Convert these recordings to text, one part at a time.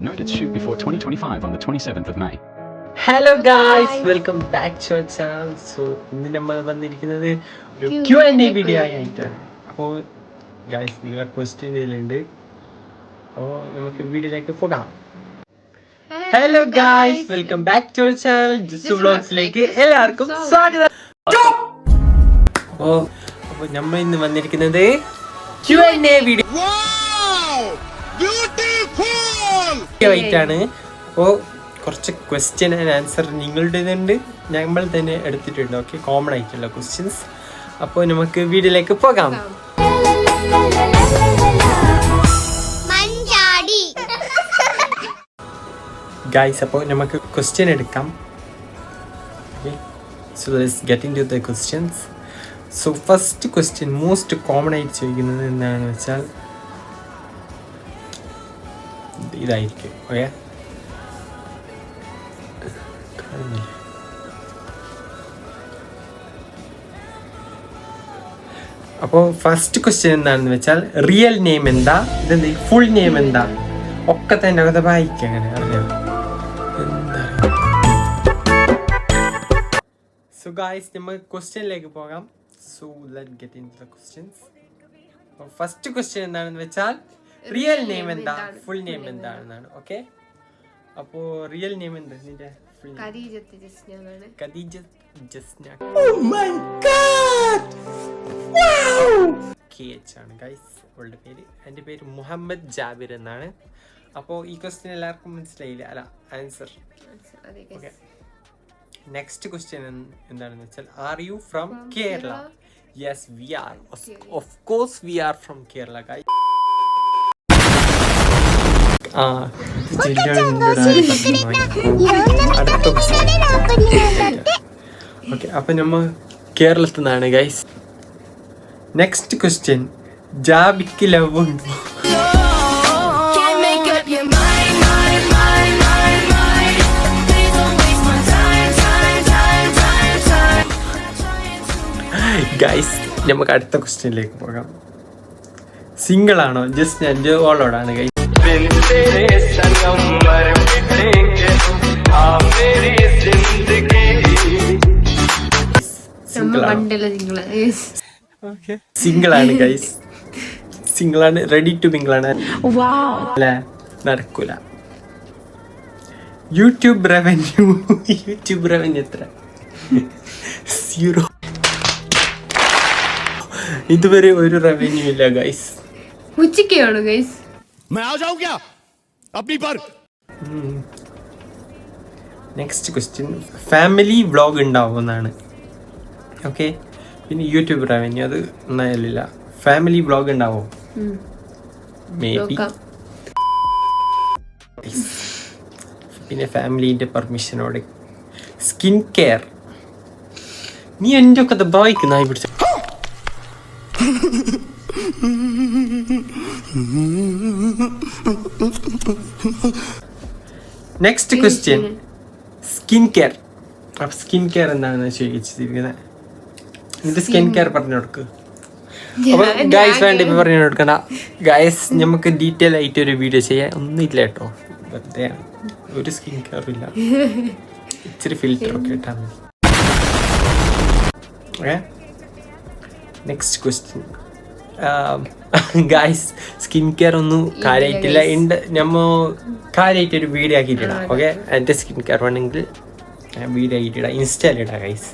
Noted shoot before 2025 on the 27th of May. Hello guys, welcome back to our channel. So ഇന്ന് നമ്മൾ വന്നിരിക്കുന്നത് ഒരു Q&A video ആയിട്ടാണ്. അപ്പോൾ ഗായ്സ്, നിങ്ങളുടെ ക്വസ്റ്റ്യൻ ഇതിലുണ്ട്. അപ്പോൾ നമുക്ക് വീഡിയോയിലേക്ക് പോകാം. Hello guys, welcome back to our channel Jisu വ്ലോഗ്സിലേക്ക് എല്ലാവർക്കും സ്വാഗതം. അപ്പോൾ നമ്മൾ ഇന്ന് വന്നിരിക്കുന്നത് Q&A വീഡിയോ ആയിട്ടാണ്. അപ്പോൾ കുറച്ച് ക്വസ്റ്റ്യൻ ആൻഡ് ആൻസർ നിങ്ങളുടേതുണ്ട്, നമ്മൾ തന്നെ എടുത്തിട്ടുണ്ട്. ഓക്കെ, കോമൺ ആയിട്ടുള്ള ക്വസ്റ്റ്യൻസ്. അപ്പോൾ നമുക്ക് വീഡിയോയിലേക്ക് പോകാം. ഗൈസ്, അപ്പോൾ നമുക്ക് ക്വസ്റ്റ്യൻ എടുക്കാം. Okay, so let's get into the questions. So first question most common ആയിട്ട് ചോദിക്കുന്നത് എന്താണെന്ന് വെച്ചാൽ ഇതായിരിക്കും. ഓക്കെ, അപ്പോൾ ഫസ്റ്റ് ക്വസ്റ്റ്യൻ എന്താണെന്ന് വെച്ചാൽ റിയൽ നെയിം എന്താ, ഇതെന്ത് ഫുൾ നെയിം എന്താ, ഒക്കെ തന്നെ അത് വായിക്കുക. അങ്ങനെ അറിയാം. എന്താ സോ ഗായ്സ്, നമുക്ക് ക്വസ്റ്റ്യനിലേക്ക് പോകാം. So let get in the questions. First question എന്താണെന്ന് വെച്ചാൽ റിയൽ നെയിം എന്താ, ഫുൾ നെയിം എന്താണെന്നാണ്. ഓക്കെ, അപ്പോൾ റിയൽ നെയിം എന്താ നിന്റെ? ഖദീജത്ത് ജസ്ന ആണ്. Khadeejath Jasna. Oh my god, wow. KH ആണ് ഗൈസ് അവളുടെ പേര്. എൻ്റെ പേര് മുഹമ്മദ് ജാബിർ എന്നാണ്. അപ്പോൾ ഈ ക്വസ്റ്റ്യൻ എല്ലാവർക്കും മനസ്സിലായില്ല, അല്ല ആൻസർ. ഓക്കെ, നെക്സ്റ്റ് ക്വസ്റ്റ്യൻ എന്താണെന്ന് വെച്ചാൽ are you from Kerala? Yes, we are. Of course we are from Kerala guys. Okay, അപ്പൊ നമ്മ കേരളത്തിൽ നിന്നാണ് ഗൈസ്. നെക്സ്റ്റ് ക്വസ്റ്റ്യൻ, ജാബിക്ക് ലവ് ഉണ്ടോ? ഗൈസ്, നമുക്ക് അടുത്ത ക്വസ്റ്റ്യനിലേക്ക് പോകാം. സിംഗിൾ ആണോ? ജസ്റ്റ് എൻ്റെ ഓളോടാണ് ഗൈസ്. സിംഗിൾ ആണ് ഗൈസ്, സിംഗിൾ ആണ്, റെഡി ടു മിംഗിൾ ആണ്. അല്ലേ, നടക്കൂല. യൂട്യൂബ് റവന്യൂ എത്ര? 0. ഇതുവരെ ഒരു റവന്യൂ ഇല്ല ഗൈസ്. ഉച്ചയ്ക്കാണ് guys. Next question, family vlog ഉണ്ടാവുമെന്നാണ്. ഓക്കെ, പിന്നെ യൂട്യൂബ് റവന്യൂ അത് ഒന്നായാലില്ല. ഫാമിലി വ്ളോഗ് ഉണ്ടാവോ? Maybe. പിന്നെ ഫാമിലിന്റെ പെർമിഷനോടെ സ്കിൻ കെയർ. നീ എൻ്റെ ഒക്കെ ബായിക്ക് നായി പിടിച്ച. Next question, skin care. അപ്പൊ സ്കിൻ കെയർ എന്താണെന്ന് ചോദിച്ചിരിക്കുന്നത്. ഇത് സ്കിൻ കെയർ പറഞ്ഞു കൊടുക്ക്. അപ്പൊ ഗൈസ് വേണ്ട, ഇപ്പൊ പറഞ്ഞു കൊടുക്കണ്ട ഗൈസ്. നമുക്ക് ഡീറ്റെയിൽ ആയിട്ട് ഒരു വീഡിയോ ചെയ്യാൻ ഒന്നുമില്ല കേട്ടോ, വെറുതെ ഒരു സ്കിൻ കെയർ ഇല്ല. ഇച്ചിരി ഫിൽറ്റർ ഒക്കെ ഇട്ടാൽ മതി. Okay, next question. Guys, skin care ഒന്നും കാര്യമായിട്ടില്ല. നമ്മ കാര്യമായിട്ടൊരു വീഡിയോ ആക്കിയിട്ടിടാം. ഓക്കെ, എൻ്റെ സ്കിൻ കെയർ വേണമെങ്കിൽ വീഡിയോ ആക്കിയിട്ടിടാം, ഇൻസ്റ്റയിലിടാം ഗൈസ്.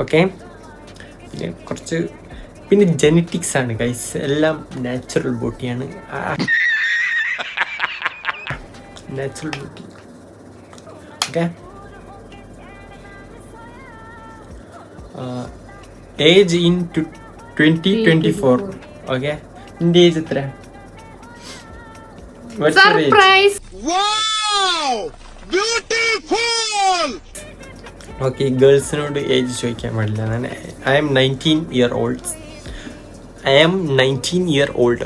ഓക്കെ, പിന്നെ കുറച്ച് പിന്നെ ജെനറ്റിക്സ് ആണ് ഗൈസ്, എല്ലാം നാച്ചുറൽ ബ്യൂട്ടിയാണ്. Natural beauty. Okay, age in 2024. Okay, നിന്റെ ഏജ് എത്ര? ഓക്കെ, ഗേൾസിനോട് ഏജ് ചോദിക്കാൻ പാടില്ല. I am 19 year old.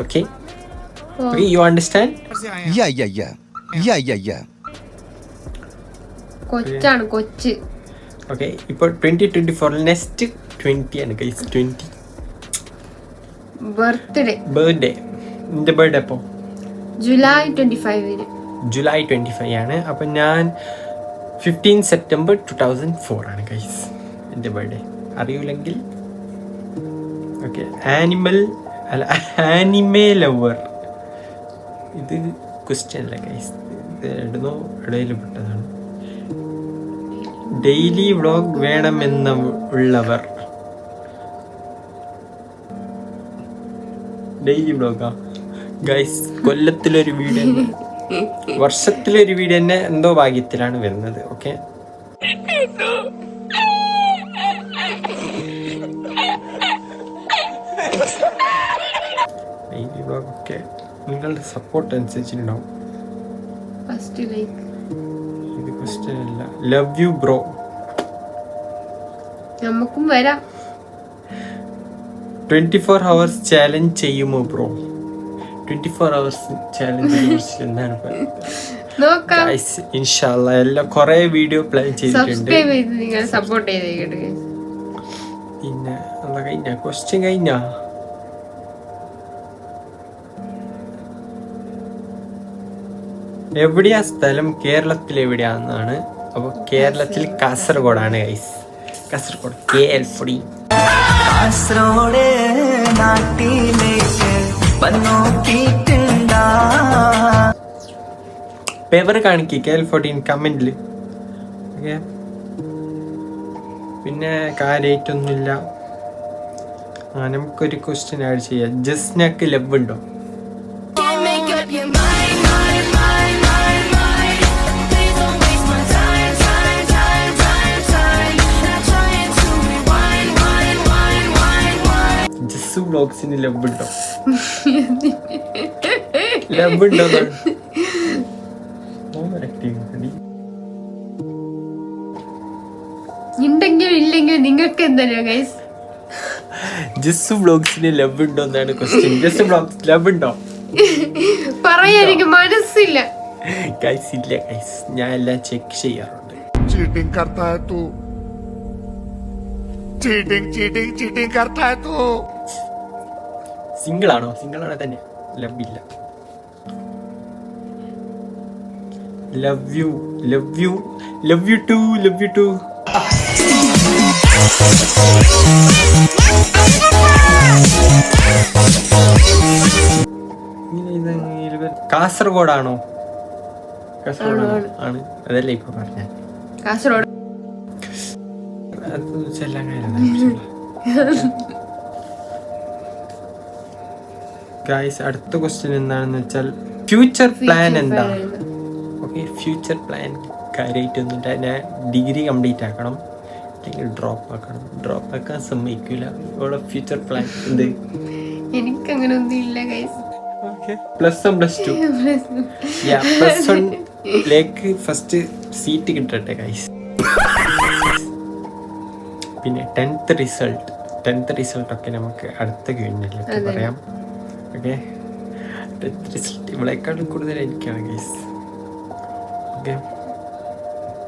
Okay, okay, you understand? Yeah. കൊച്ചാണ്, കൊച്ച്. ഓക്കെ, ഇപ്പോൾ 2024 നെക്സ്റ്റ് 20 ആണ് ഗൈസ്. 20 ബർത്ത്ഡേ. നിന്റെ ബർത്ത്ഡേ എപ്പോ? ജൂലൈ 25. ജൂലൈ 25 ആണ്. അപ്പം ഞാൻ 15 സെപ്റ്റംബർ 2004 ആണ് ഗൈസ് എൻ്റെ ബർത്ത്ഡേ. അറിയില്ലെങ്കിൽ ഓക്കെ. ആനിമേ ലവർ, ഇത് ക്വസ്റ്റ്യൻ അല്ല ഗൈസ്, ഇത് ഇടയിൽ പെട്ടതാണ്. ഡെയിലി വ്ളോഗ് വേണമെന്ന ഉള്ളവർ, ഡെയിലി വ്ളോഗാ ഗൈസ്? കൊല്ലത്തിലൊരു വീഡിയോ, വർഷത്തിലൊരു വീഡിയോ തന്നെ എന്തോ ഭാഗ്യത്തിലാണ് വരുന്നത്. ഓക്കെ, ഡെയിലി വ്ളോഗ് ഒക്കെ നിങ്ങളുടെ സപ്പോർട്ട് അനുസരിച്ചിട്ടുണ്ടാവും. ഇത് ക്വസ്റ്റ്യൻ അല്ല. Love you bro. നമുക്കും വരാം. 24 hours ചാലഞ്ച് ചെയ്യുമോ ബ്രോ? 24 hours ചാലഞ്ച് എന്താണ് നോക്കാം. ഇൻഷാല്ലാ എല്ലാം കുറെ വീഡിയോ പ്ലാൻ ചെയ്തിട്ടുണ്ട്. സബ്സ്ക്രൈബ് ചെയ്ത് നിങ്ങൾ സപ്പോർട്ട് ചെയ്തേക്കട്ടെ. പിന്നെ എന്താ കഴിഞ്ഞ ക്വസ്റ്റ്യൻ കഴിഞ്ഞ? എവിടെയാ സ്ഥലം? കേരളത്തിൽ എവിടെയാണെന്നാണ്. അപ്പോൾ കേരളത്തിൽ കാസർഗോഡാണ് ഗൈസ്. കാസർഗോഡ് KL40. പേപ്പർ കാണിക്ക് KL14 കമന്റിൽ. ഓക്കെ, പിന്നെ കാര്യമായിട്ടൊന്നുമില്ല. നമുക്കൊരു ക്വസ്റ്റ്യൻ ആഡ് ചെയ്യാം. ജസ്നക്ക് ലവ് ഉണ്ടോ? ജസ്സു വ്ലോഗ്സിന് ലവ് ഉണ്ടോ? ലവ് ഉണ്ടോ? ഉണ്ടെങ്കിലും ഇല്ലെങ്കിലും നിങ്ങൾക്ക് എന്തല്ലോ ഗൈസ്? ജസ്സു വ്ലോഗ്സിന് ലവ് ഉണ്ടോ എന്നാണ് ക്വസ്റ്റ്യൻ. ജസ്സു വ്ലോഗ്സ് ലവ് ഉണ്ടോ പറയാൻ എനിക്ക് മനസ്സില്ല ഗൈസ്. ഇല്ല ഗൈസ്, ഞാൻ എല്ലാം ചെക്ക് ചെയ്യാറുണ്ട്. चीटिंग करता है तू, चीटिंग चीटिंग चीटिंग करता है तू. സിംഗിൾ ആണോ? സിംഗിൾ ആണോ തന്നെ ലവ് ഇല്ല. Love you, love you, love you too, love you too. കാസർഗോഡാണോ? കാസർഗോഡ് ആണ്, അതല്ലേ ഇപ്പൊ പറഞ്ഞ കാസർഗോഡ്. ഗൈസ്, അടുത്ത ക്വസ്റ്റ്യൻ എന്താണെന്ന് വെച്ചാൽ ഫ്യൂച്ചർ പ്ലാൻ എന്താ? ഓക്കെ, ഫ്യൂച്ചർ പ്ലാൻ കാര്യമായിട്ടൊന്നുമില്ല. ഞാൻ ഡിഗ്രി കംപ്ലീറ്റ് ആക്കണം, അല്ലെങ്കിൽ ഡ്രോപ്പ് ആക്കണം. ഡ്രോപ്പ് ആക്കാൻ സമ്മതിക്കില്ല. ഇവിടെ ഫ്യൂച്ചർ പ്ലാൻ എന്ത്? എനിക്ക് അങ്ങനെ ഒന്നും ഇല്ല ഗൈസ്. +1 +2 +1ലേക്ക് ഫസ്റ്റ് സീറ്റ് കിട്ടട്ടെ ഗൈസ്. പിന്നെ 10th റിസൾട്ട് ഒക്കെ നമുക്ക് അടുത്ത കഴിഞ്ഞിട്ട് പറയാം. ഓക്കെ, 10th റിസൾട്ട് ഇവളെക്കാളും കൂടുതൽ എനിക്കാണ് ഗൈസ്. ഓക്കെ,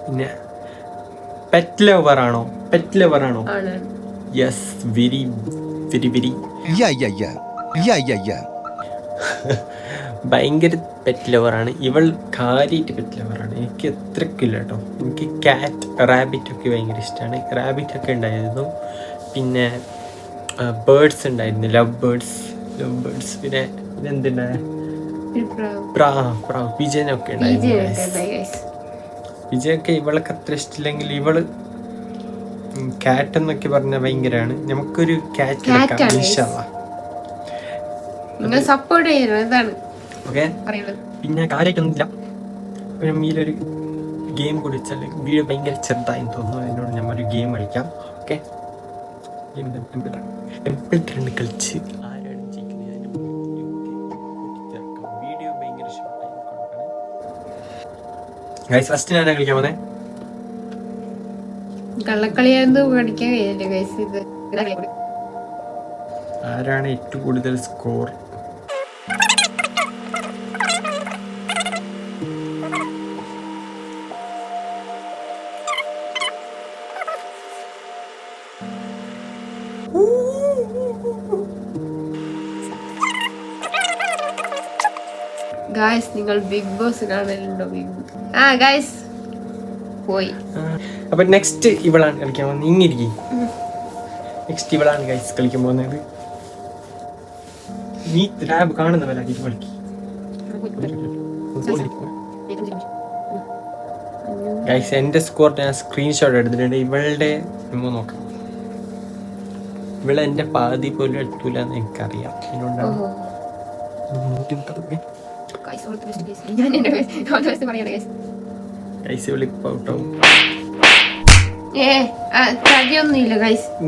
പിന്നെ പെറ്റ് ലവർ ആണോ? Yes, very very very. ഭയങ്കര പെറ്റ് ലവറാണ് ഇവൾ. കാര്യമായിട്ട് പെറ്റ് ലവറാണ്. എനിക്ക് എത്രക്കില്ല കേട്ടോ. എനിക്ക് ക്യാറ്റ്, റാബിറ്റ് ഒക്കെ ഭയങ്കര ഇഷ്ടമാണ്. റാബിറ്റ് ഒക്കെ ഉണ്ടായിരുന്നു. പിന്നെ ബേർഡ്സ് ഉണ്ടായിരുന്നു, ലവ് ബേർഡ്സ്. പിന്നെ ഇതെന്തുണ്ടായ പ്രാവ്, വിജയനൊക്കെ ഉണ്ടായിരുന്നു. വിജയൊക്കെ ഇവളൊക്കെ അത്ര ഇഷ്ടമില്ലെങ്കിൽ ഇവള് ക്യാറ്റ് എന്നൊക്കെ പറഞ്ഞാൽ ഭയങ്കരമാണ്. നമുക്കൊരു ക്യാറ്റ് സപ്പോർട്ട് ചെയ്യുന്നതാണ്. ഓക്കെ, പിന്നെ കാര്യമായിട്ടൊന്നുമില്ല. മീലൊരു ഗെയിം കൂടി വെച്ചാൽ വീഡിയോ ഭയങ്കര ചെറുതായെന്ന് തോന്നുന്നു. എന്നോട് ഞാൻ ഒരു ഗെയിം കളിക്കാം. ഓക്കെ, ടെമ്പിൾ റൺ കളിച്ച് ആരാണ് ജയിക്കുന്നത് വീഡിയോ ഭയങ്കര ഷോർട്ടായി കൊടുക്കണം ഗൈസ്. ഫസ്റ്റ് ഞാനാ കളിക്കാൻ വന്നേ. കള്ളക്കളിയായിരുന്നു പഠിക്കാൻ കഴിയില്ല ഗൈസ്. ഇത് ആരാണ് ഏറ്റവും കൂടുതൽ സ്കോർ? ഗായ്സ് നിങ്ങൾ ബിഗ് ബോസ് കാണലുണ്ടോ? ഗായ്സ് പോയി. അപ്പൊ നെക്സ്റ്റ് ഇവളാണ് കളിക്കാൻ പോകുന്നത്. ഇങ്ങിരിക്കും. നെക്സ്റ്റ് ഇവളാണ് ഗൈസ് കളിക്കാൻ പോകുന്നത്. നീ ലാബ് കാണുന്ന പോലെ കളിക്കും. ഗൈസ് എന്റെ സ്കോർ ഞാൻ സ്ക്രീൻഷോട്ട് എടുത്തിട്ടുണ്ട്. ഇവളുടെ നമുക്ക് നോക്കാം. ഇവളെ എന്റെ പാതി പോലും എടുത്തൂല എന്ന് എനിക്കറിയാം. അതുകൊണ്ടാണ്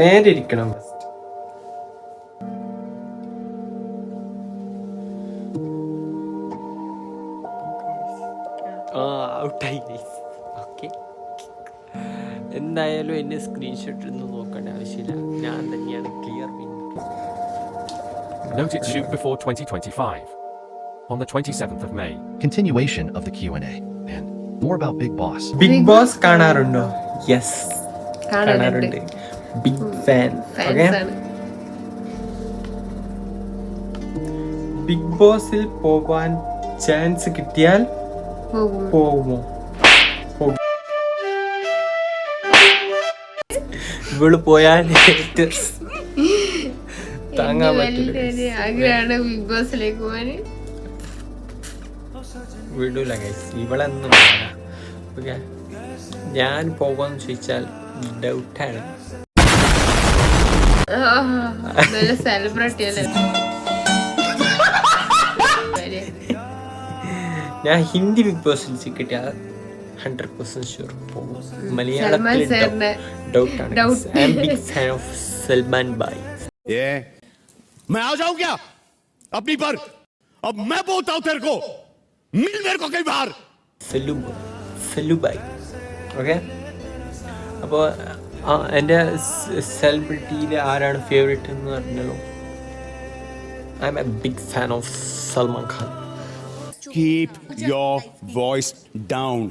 നേരെ ഇരിക്കണം. ഔട്ടായി. ഓക്കെ, എന്തായാലും എന്നെ സ്ക്രീൻഷോട്ട് ഒന്നും നോക്കേണ്ട ആവശ്യമില്ല. ഞാൻ തന്നെയാണ് clear win. Noted shoot before 2025. On the 27th of May. Continuation of the Q&A and more about Big Boss. Big Boss കാണാറുണ്ടോ? യെസ്, കാണാറുണ്ട്. Big fan. ബിഗ് ബോസിൽ പോകാൻ ചാൻസ് കിട്ടിയാൽ പോകുമോ? ഇവള് പോയാൽ താങ്ങാൻ പറ്റില്ല. ആഗ്രഹമാണ് ബിഗ് ബോസിലേക്ക് പോകാൻ. വിടൂല ഗൈസ്, ഇവളൊന്നും ഓക്കെ. ഞാൻ പോകാന്ന് ചോദിച്ചാൽ ഡൗട്ടാണ്. നല്ല സെലിബ്രിറ്റി അല്ലേ? ഞാൻ ഹിന്ദി ബിഗ് ബോസിൽ കിട്ടിയാൽ 100% ഷുവർ പോകും. മലയാളത്തിൽ ഡൗട്ടാണ്. I am big fan of Salman bhai. मैं आ जाऊं क्या अपनी पर? अब मैं बोलता हूं तेरे को, मिल मेरे को कई बार. സല്ലു ഭായ്. ഓക്കെ, അപ്പോൾ എൻ്റെ സെലിബ്രിറ്റിയിൽ ആരാണ് ഫേവറേറ്റ് എന്ന് പറഞ്ഞല്ലോ. I am a big fan of Salman Khan. Keep your voice down.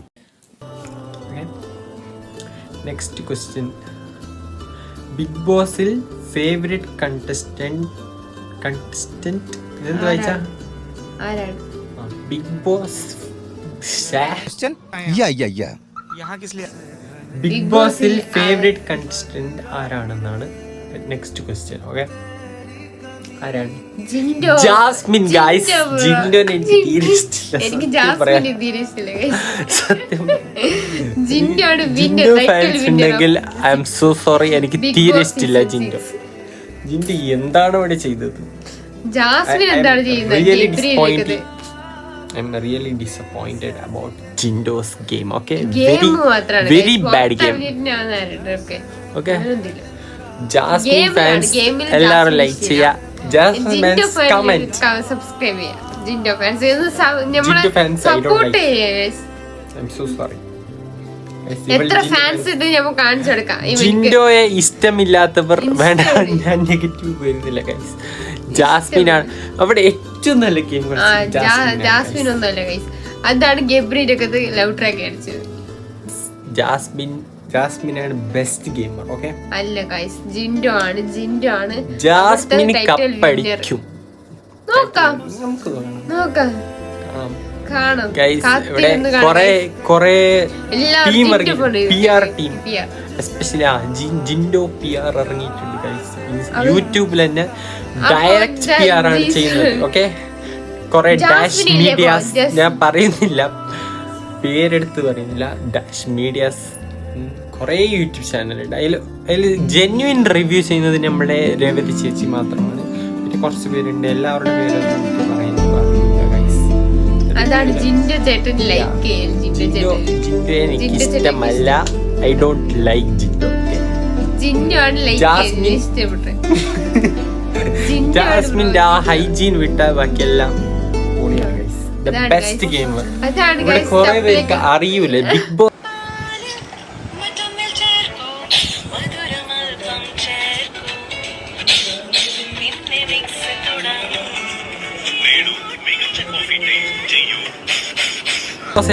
Next question. Big ബോസിൽ ഫേവറേറ്റ് കണ്ടസ്റ്റന്റ് ഇതെന്ത് വായിച്ചാ? ബിഗ് ബോസ് ബിഗ് ബോസിൽ ഫേവറേറ്റ് കണ്ടസ്റ്റന്റ് ആരാണെന്നാണ് നെക്സ്റ്റ് ക്വസ്റ്റ്യൻ. ഓക്കെ, ആരാണ്? ജാസ്മിൻ ഗൈസ്. ജിൻഡോനെ എനിക്ക് തീരെ ഇഷ്ടമില്ല. ജിൻഡോ ഫാൻസ് ഉണ്ടെങ്കിൽ ഐ എം സോ സോറി, എനിക്ക് തീരെ ഇഷ്ടമില്ല ജിൻഡോ. ജിൻഡോ എന്താണ് ഇവിടെ ചെയ്തത്? ജാസ്മിൻ എന്താണ് ചെയ്യുന്നത്? I'm really disappointed about Jindo's game. Okay, very bad game. Okay, Jasmine fans എല്ലാവരും ലൈക്ക് ചെയ്യാ. Jasmine fans comment, subscribe ചെയ്യാ. Jindo fans support ചെയ്യാ. I'm so sorry. എത്ര ഫാൻസ് ഉണ്ട് നമുക്ക് കാണിച്ചു കൊടുക്കാം. ജിൻഡോയെ ഇഷ്ടമില്ലാത്തവർ വേണ്ട, ഞാൻ നെഗറ്റീവ് വരുന്നില്ല ഗൈസ്. ജാസ്മിൻ ആണ് അവിടെ ഏറ്റവും നല്ല ഗെയിം. ജാസ്മിൻ ഒന്നുമല്ല ഗൈസ്, അതാണ് ഗബ്രിയുടെ ഒക്കെ ലവ് ട്രാക്ക് അടിച്ചത്. ജാസ്മിനാണ് ബെസ്റ്റ് ഗെയിമർ. ഓക്കെ, അല്ല ഗൈസ്, ജിൻഡോ ആണ്. ജാസ്മിൻ കപ്പടിക്കും. നോക്കാം കാണാം. ഇവിടെ കൊറേ team PR team, especially Jinto PR ഇറങ്ങിയിട്ടുണ്ട് ഗൈസ്. യൂട്യൂബിൽ തന്നെ ഡയറക്റ്റ് PR ആണ് ചെയ്യുന്നത്. ഓക്കെ, കൊറേ ഡാഷ് മീഡിയാസ്, ഞാൻ പറയുന്നില്ല, പേരെടുത്ത് പറയുന്നില്ല, ഡാഷ് മീഡിയാസ് കൊറേ യൂട്യൂബ് ചാനലുണ്ട്. അതിൽ ജെന്യുവിൻ റിവ്യൂ ചെയ്യുന്നത് നമ്മുടെ രേവതി ചേച്ചി മാത്രമാണ്. പിന്നെ കുറച്ച് പേരുണ്ട്, എല്ലാവരുടെ പേരൊന്നും എനിക്ക് പറയുന്നില്ല ഗൈസ്. അതാണ് ജിൻഡോ ചേട്ടൻ ലൈക്ക്. ജിൻഡോ എനിക്ക് ഇഷ്ടമല്ല. I don't like Jinto. Jinto ആണ് ലൈക്ക് ഇഷ്ടപ്പെട്ടെ. ജാസ്മിന്റെ ആ ഹൈജീൻ വിട്ട ബാക്കിയെല്ലാം ബെസ്റ്റ് ഗെയിമർ. ഇവിടെ കുറെ പേർക്ക് അറിയൂല ബിഗ് ബോസ്.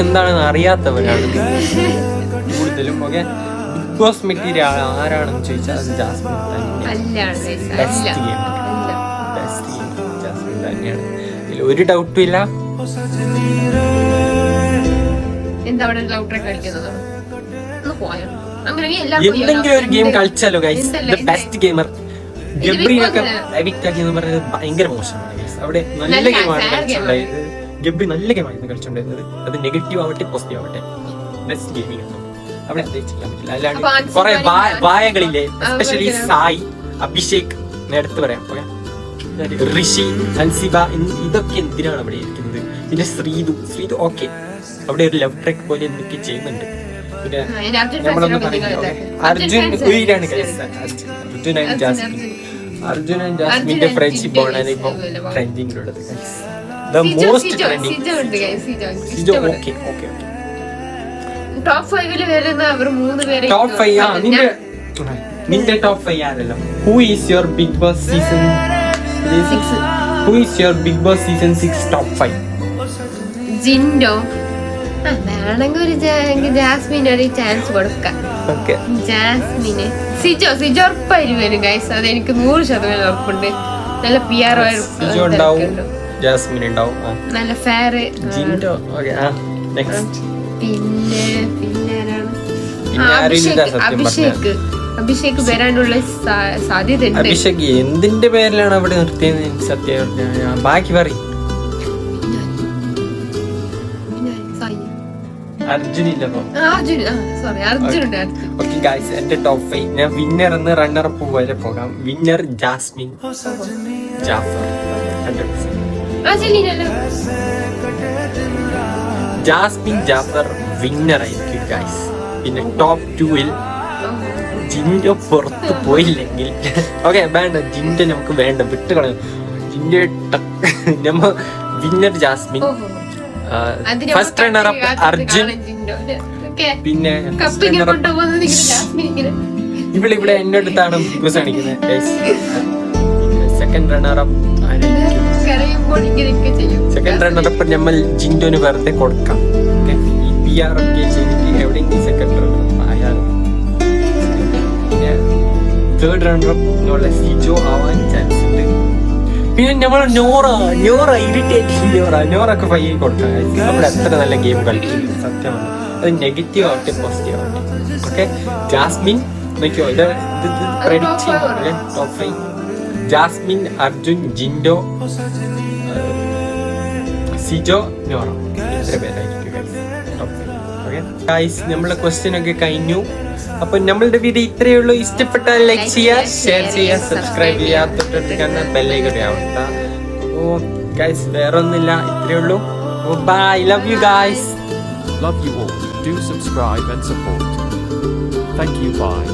എന്താണെന്ന് അറിയാത്തവരാണ് കൂടുതലും. ഓക്കെ, ബിഗ് ബോസ് മെറ്റീരിയൽ ആരാണെന്ന് ചോദിച്ചാൽ അത് ജാസ്മിൻ തന്നെയാണ്. ബെസ്റ്റ് ഗെയിം ജാസ്മിൻ തന്നെയാണ്. ഇതിൽ ഒരു ഡൗട്ടും ഇല്ല. എന്താ അവിടെ ലവ് ട്രാക്ക് കളിക്കുന്നത്? ഒന്ന് പോയോ? അങ്ങനെ എന്തെങ്കിലും ഒരു ഗെയിം കളിച്ചാലോ ഗൈസ്. ബെസ്റ്റ് ഗെയിമർ ഗബ്രിയൊക്കെ അഡിക്റ്റ് ആക്കി എന്ന് പറയുന്നത് ഭയങ്കര മോശമാണ് ഗൈസ്. അവിടെ നല്ല ഗെയിമാണ് കളിച്ചുണ്ടായത്. ഗബ്രി നല്ല ഗെയിമായിരുന്നു കളിച്ചുണ്ടായിരുന്നത്. അത് നെഗറ്റീവ് ആവട്ടെ പോസിറ്റീവ് ആവട്ടെ ബെസ്റ്റ് ഗെയിമിംഗ് ആണ്. അവിടെ എന്താ ചെയ്യാൻ പറ്റില്ല. അല്ലാണ്ട് കുറെ വായകളില്ലേ, എസ്പെഷ്യലി സായി, അഭിഷേക്, എടുത്ത് പറയാം, ഋഷി, ഹൻസിബ, ഇതൊക്കെ എന്തിനാണ് അവിടെ ഇരിക്കുന്നത്? പിന്നെ ശ്രീതു ഓക്കെ, അവിടെ ഒരു ലവ് ട്രാക്ക് പോലെ എന്തൊക്കെ ചെയ്യുന്നുണ്ട്. പിന്നെ നമ്മളൊന്ന് പറയുന്നത് അർജുൻ ഉയരാണ് അർജുൻ ആൻഡ് ജാസ്മിൻ. അർജുൻ ആൻഡ് ജാസ്മിന്റെ ഫ്രണ്ട്ഷിപ്പ് ആണ് ഇപ്പൊ ട്രെൻഡിങ്ങിലുള്ളത്. The most trending Sijo. Okay okay okay. Top 5 വരുന്ന അവർ 3 പേരെ. ടോപ്പ് 5 നിന്റെ ടോപ്പ് 5 ആണല്ലോ. Who is your Big Boss season 6? Who is your Big Boss season 6 top 5? Jinto. വേണമെങ്കിൽ ഒരു ജാസ്മിന് ഒരു ചാൻസ് കൊടുക്കാം. ജാസ്മിന്. സിജോ ഉറപ്പായിട്ട് വരും ഗൈസ്. അത് എനിക്ക് 100% ഉറപ്പുണ്ട്. നല്ല PR ജാസ്മിൻ ഉണ്ടാവും, നല്ല ഫെയർ. ജിൻഡോ. നെക്സ്റ്റ് പിന്നെ അഭിഷേക് വരാനുള്ള സാധ്യത ഉണ്ട്. അഭിഷേക് എന്തിന്റെ പേരിലാണ് അവിടെ നിർത്തിയത്? സത്യം ബാക്കി പറയും. അർജുനില്ലപ്പോ. ഓക്കെ ഗൈസ്, എന്റെ ടോപ്പ് 5 ഞാൻ വിന്നർ എന്ന് റണ്ണർ അപ്പ് വരെ പോകാം. വിന്നർ ജാസ്മിൻ ജാഫർ 100%. ജാസ്മിൻ ജാഫർ വിന്നർ ആയിരിക്കും ഗൈസ്. പിന്നെ ടോപ്പ് 2 ജിൻഡോ പുറത്ത് പോയില്ലെങ്കിൽ ഓക്കെ വേണ്ട, ജിൻഡോ നമുക്ക് വേണ്ട, വിട്ടുകളയും ജിൻഡോ. നമ്മ winner Jasmin, first runner up Arjun, പിന്നെ ഇവിടെ എന്റെ അടുത്താണ് ബിഗ് ബോസ് കാണിക്കുന്നത്. സെക്കൻഡ് റണ്ണർ അപ്പ് നമ്മൾ ജിൻഡോന് വെറുതെ കൊടുക്കാം. ഈ PR ഒക്കെ ചെയ്തിട്ട് എവിടെയെങ്കിലും സെക്കൻഡ് റണ്ണർ അപ്പ് ആയാലും. പിന്നെ തേർഡ് റണ്ണർ അപ്പ് സിജോ ആവാൻ ചാൻസ് ഉണ്ട്. പിന്നെ നമ്മൾ നോറ ഇറിറ്റേറ്റിംഗ് നോറൊക്കെ 5 കൊടുക്കാം. നമ്മൾ എത്ര നല്ല ഗെയിം കളിക്കുന്നു സത്യമാണ്. അത് നെഗറ്റീവ് ആവട്ടെ പോസിറ്റീവ് ആവട്ടെ. ഓക്കെ ജാസ്മിൻ നോക്കിയോ, ഇത് പ്രെഡിക്റ്റ് ചെയ്യാം. ടോപ്പ് 5 ജാസ്മിൻ, അർജുൻ, ജിൻഡോ, സിജോ, നോറ. ഇത്ര പേരായിരിക്കും ടോപ്പ് 5. ഓക്കെ ഗൈസ്, നമ്മളെ ക്വസ്റ്റ്യൻ ഒക്കെ കഴിഞ്ഞു. അപ്പൊ നമ്മളുടെ വീഡിയോ ഇത്രയേ ഉള്ളൂ. ഇഷ്ടപ്പെട്ടാൽ ലൈക്ക് ചെയ്യുക, ഷെയർ ചെയ്യുക, സബ്സ്ക്രൈബ് ചെയ്യുക, തൊട്ടടുത്ത് ബെല്ലൈക്കൺ ആവണ്ട. ഓ ഗൈസ്, വേറെ ഒന്നുമില്ല, ഇത്രയേ ഉള്ളൂ. Bye, love you guys. Love you all. Do subscribe and support. Thank you. Bye.